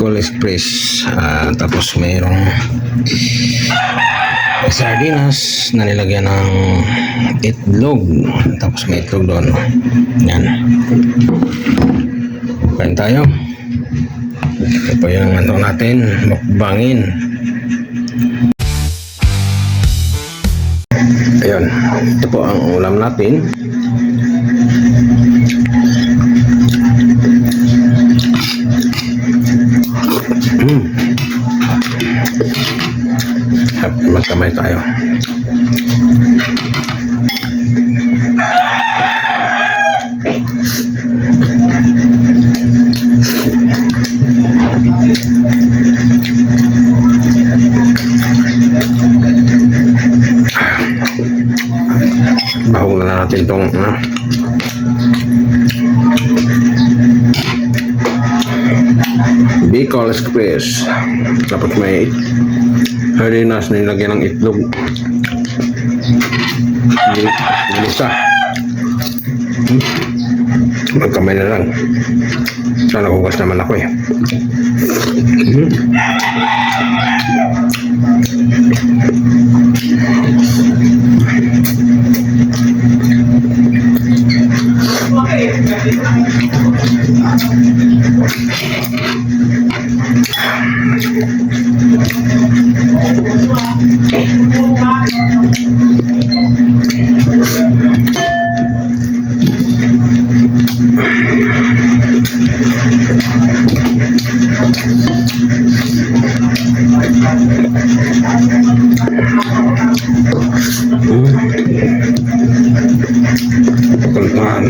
Bicol Express. Tapos mayroong sardinas na nilagyan ng itlog. Tapos may itlog doon. Yan. Kain tayo. Ito po yung ano natin, mukbangin. Ayun, ito po ang ulam natin. Magkamay tayo. Bahog na natin itong Bicol Express. Tapos may sardinas na nilagyan ng itlog. Bilisa. Magkamay na lang. Sana hugas naman ako eh. Pagkaltaan.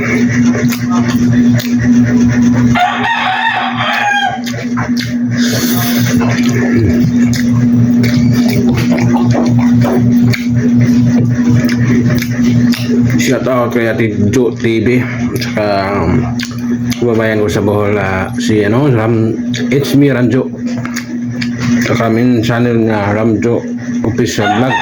Shout out kay Ate Jo TV saka kababayan ko sa Bohol, si It's Me Ranjo sa kaming channel nga Ranjo Official Vlog.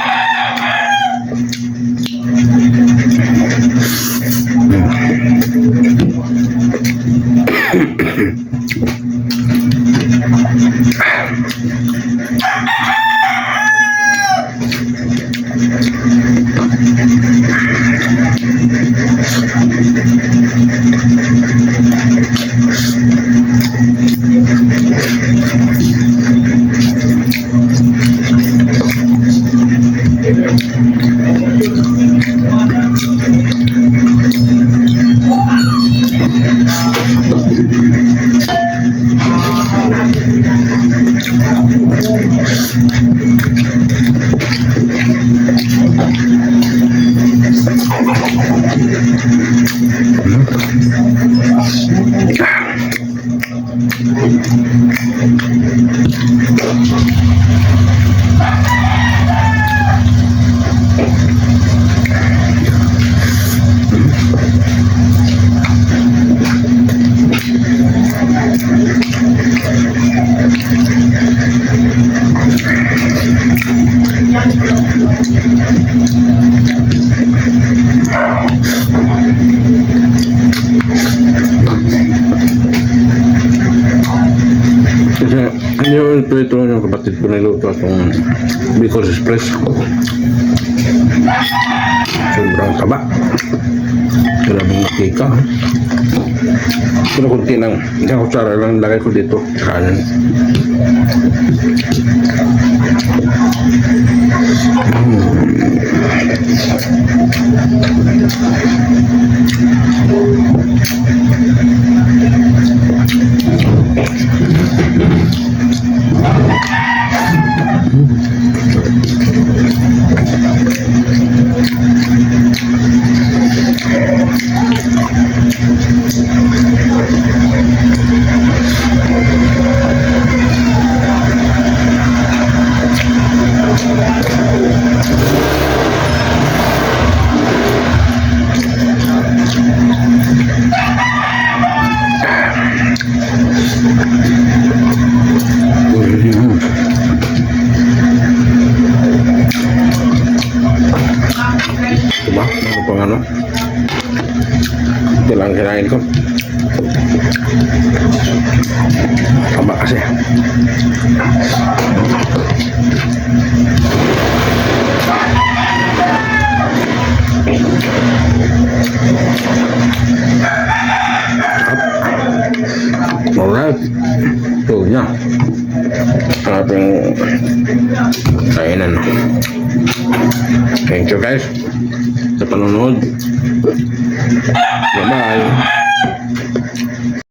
Kasi ito yung kapatid ko niluto itong Bicol Express. Sobrang taba. Maraming makika. Pero kunti ng kutsara lang lagay ko dito sa kanan. Alright. Ito na. Ang ating kainan. Thank you guys sa panonood. Bye-bye.